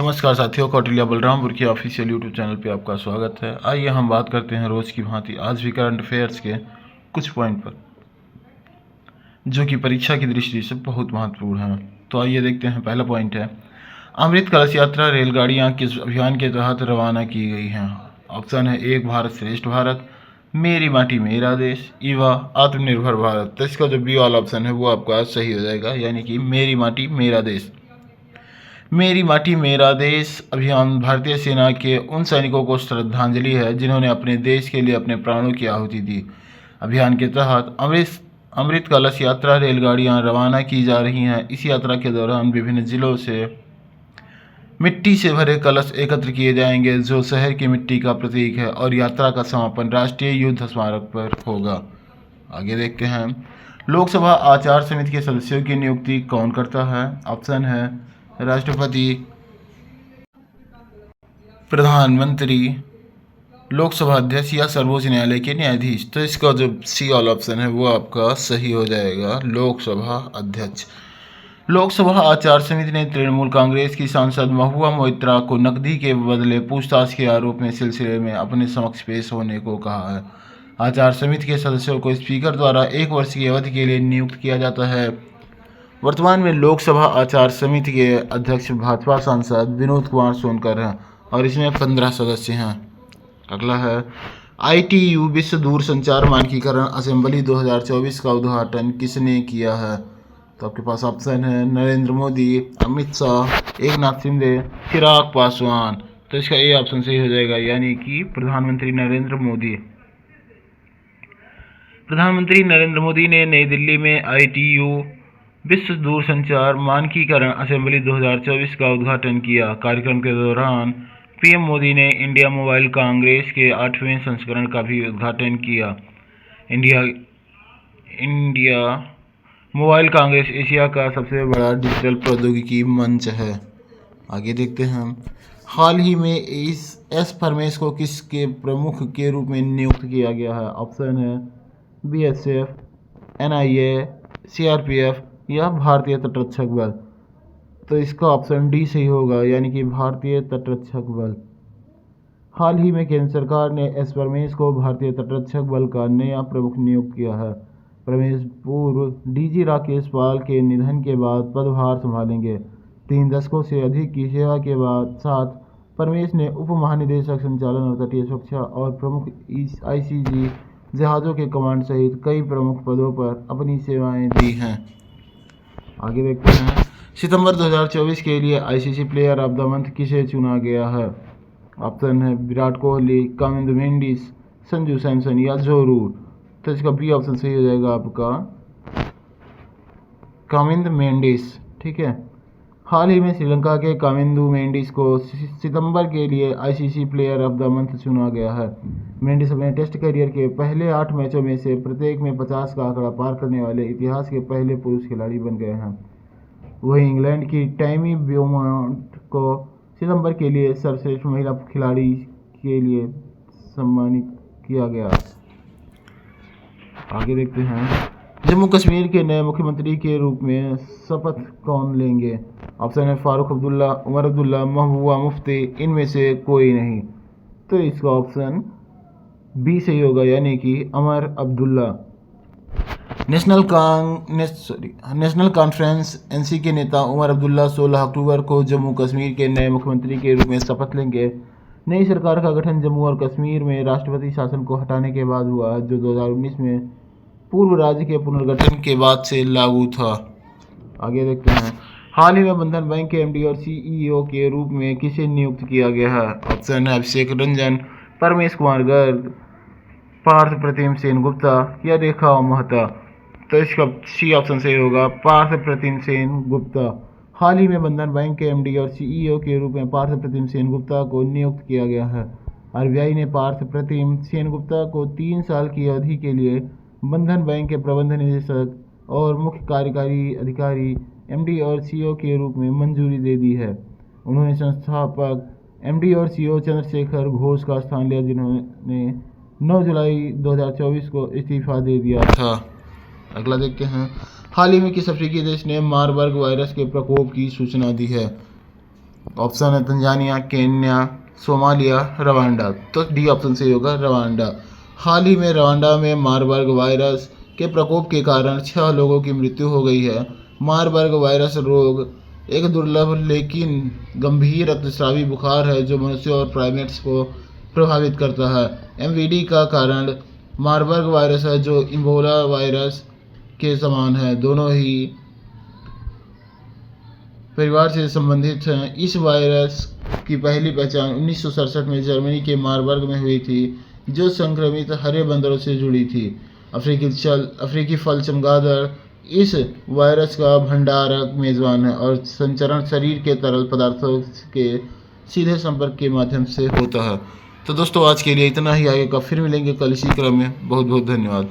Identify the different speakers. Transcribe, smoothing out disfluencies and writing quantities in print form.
Speaker 1: नमस्कार साथियों, कौटिल्य बलरामपुर की ऑफिशियल यूट्यूब चैनल पे आपका स्वागत है। आइए हम बात करते हैं रोज़ की भांति आज भी करंट अफेयर्स के कुछ पॉइंट पर, जो कि परीक्षा की दृष्टि से बहुत महत्वपूर्ण है। तो आइए देखते हैं। पहला पॉइंट है, अमृत कलश यात्रा रेलगाड़ियाँ किस अभियान के तहत रवाना की गई हैं? ऑप्शन है एक भारत श्रेष्ठ भारत, मेरी माटी मेरा देश, युवा आत्मनिर्भर भारत। तो इसका जो बी वाला ऑप्शन है वो आपका सही हो जाएगा, यानी कि मेरी माटी मेरा देश। मेरी माटी मेरा देश अभियान भारतीय सेना के उन सैनिकों को श्रद्धांजलि है जिन्होंने अपने देश के लिए अपने प्राणों की आहुति दी। अभियान के तहत अमृत कलश यात्रा रेलगाड़ियां रवाना की जा रही हैं। इस यात्रा के दौरान विभिन्न जिलों से मिट्टी से भरे कलश एकत्र किए जाएंगे, जो शहर की मिट्टी का प्रतीक है, और यात्रा का समापन राष्ट्रीय युद्ध स्मारक पर होगा। आगे देखते हैं, लोकसभा आचार समिति के सदस्यों की नियुक्ति कौन करता है? ऑप्शन है राष्ट्रपति, प्रधानमंत्री, लोकसभा अध्यक्ष या सर्वोच्च न्यायालय के न्यायाधीश। तो इसका जो सी वाला ऑप्शन है वो आपका सही हो जाएगा, लोकसभा अध्यक्ष। लोकसभा आचार समिति ने तृणमूल कांग्रेस की सांसद महुआ मोइत्रा को नकदी के बदले पूछताछ के आरोप में सिलसिले में अपने समक्ष पेश होने को कहा है। आचार समिति के सदस्यों को स्पीकर द्वारा 1 वर्ष की अवधि के लिए नियुक्त किया जाता है। वर्तमान में लोकसभा आचार समिति के अध्यक्ष भाजपा सांसद विनोद कुमार सोनकर हैं और इसमें 15 सदस्य हैं। अगला है, ITU विश्व दूरसंचार मानकीकरण असेंबली 2024 का उद्घाटन किसने किया है? तो आपके पास ऑप्शन है नरेंद्र मोदी, अमित शाह, एकनाथ शिंदे, चिराग पासवान। तो इसका ये ऑप्शन सही हो जाएगा, यानी कि प्रधानमंत्री नरेंद्र मोदी। प्रधानमंत्री नरेंद्र मोदी ने नई दिल्ली में ITU विश्व दूरसंचार मानकीकरण असेंबली 2024 का उद्घाटन किया। कार्यक्रम के दौरान PM मोदी ने इंडिया मोबाइल कांग्रेस के 8वें संस्करण का भी उद्घाटन किया। इंडिया मोबाइल कांग्रेस एशिया का सबसे बड़ा डिजिटल प्रौद्योगिकी मंच है। आगे देखते हैं, हाल ही में एस परमेश को किसके प्रमुख के रूप में नियुक्त किया गया है? ऑप्शन है BSF, NIA, CRPF या भारतीय तटरक्षक बल। तो इसका ऑप्शन डी सही होगा, यानी कि भारतीय तटरक्षक बल। हाल ही में केंद्र सरकार ने एस परमेश को भारतीय तटरक्षक बल का नया प्रमुख नियुक्त किया है। परमेश पूर्व DG राकेश पाल के निधन के बाद पदभार संभालेंगे। 3 दशकों से अधिक की सेवा के साथ परमेश ने उप महानिदेशक संचालन और तटीय सुरक्षा और प्रमुख ICG जहाज़ों के कमांड सहित कई प्रमुख पदों पर अपनी सेवाएं दी हैं। आगे देखते हैं, सितंबर 2024 के लिए ICC player of the month किसे चुना गया है? ऑप्शन है विराट कोहली, कामिंद मेंडिस, संजू सैमसन या जो रूट। तो इसका बी ऑप्शन सही हो जाएगा आपका, कामिंद मेंडिस। ठीक है, हाल ही में श्रीलंका के कामिंदू मेंडिस को सितंबर के लिए ICC player of the month चुना गया है। मेंडिस अपने टेस्ट करियर के पहले 8 मैचों में से प्रत्येक में 50 का आंकड़ा पार करने वाले इतिहास के पहले पुरुष खिलाड़ी बन गए हैं। वहीं इंग्लैंड की टैमी ब्यूमॉन्ट को सितंबर के लिए सर्वश्रेष्ठ महिला खिलाड़ी के लिए सम्मानित किया गया। आगे देखते हैं, जम्मू कश्मीर के नए मुख्यमंत्री के रूप में शपथ कौन लेंगे? ऑप्शन है फारूक अब्दुल्ला, उमर अब्दुल्ला, महबूबा मुफ्ती, इनमें से कोई नहीं। तो इसका ऑप्शन बी सही होगा, यानी कि उमर अब्दुल्ला। नेशनल कॉन्फ्रेंस NC के नेता उमर अब्दुल्ला 16 अक्टूबर को जम्मू कश्मीर के नए मुख्यमंत्री के रूप में शपथ लेंगे। नई सरकार का गठन जम्मू और कश्मीर में राष्ट्रपति शासन को हटाने के बाद हुआ, जो 2019 में पूर्व राज्य के पुनर्गठन के बाद से लागू था। आगे देखते हैं, हाल ही में बंधन बैंक के MD और CEO के रूप में किसे नियुक्त किया गया है? ऑप्शन है अभिषेक रंजन, परमेश कुमार गर्ग, पार्थ प्रतिम सेन गुप्ता या रेखा महता। तो इसका सी ऑप्शन सही होगा, पार्थ प्रतिम सेन गुप्ता। हाल ही में बंधन बैंक के MD और CEO के रूप में पार्थ प्रतिम सेन गुप्ता को नियुक्त किया गया है। RBI ने पार्थ प्रतिम सेन गुप्ता को 3 साल की अवधि के लिए बंधन बैंक के प्रबंध निदेशक और मुख्य कार्यकारी अधिकारी MD और CEO के रूप में मंजूरी दे दी है। उन्होंने संस्थापक MD और CEO चंद्रशेखर घोष का स्थान लिया, जिन्होंने 9 जुलाई 2024 को इस्तीफा दे दिया था। अगला देखते हैं, हाल ही में किस अफ्रीकी देश ने मारबर्ग वायरस के प्रकोप की सूचना दी है? ऑप्शन है तंजानिया, केन्या, सोमालिया, रवांडा। तो डी ऑप्शन सही होगा, रवांडा। हाल ही में रवांडा में मारबर्ग वायरस के प्रकोप के कारण 6 लोगों की मृत्यु हो गई है। मारबर्ग वायरस रोग एक दुर्लभ लेकिन गंभीर रक्तस्रावी बुखार है जो मनुष्य और प्राइमेट्स को प्रभावित करता है। एमवीडी का कारण मारबर्ग वायरस है जो इबोला वायरस के समान है, दोनों ही परिवार से संबंधित हैं। इस वायरस की पहली पहचान 1967 में जर्मनी के मारबर्ग में हुई थी, जो संक्रमित हरे बंदरों से जुड़ी थी। अफ्रीकी फल चमगादड़ इस वायरस का भंडारक मेजबान है और संचरण शरीर के तरल पदार्थों के सीधे संपर्क के माध्यम से होता है। तो दोस्तों आज के लिए इतना ही, आगे का फिर मिलेंगे कल इसी क्रम में। बहुत बहुत धन्यवाद।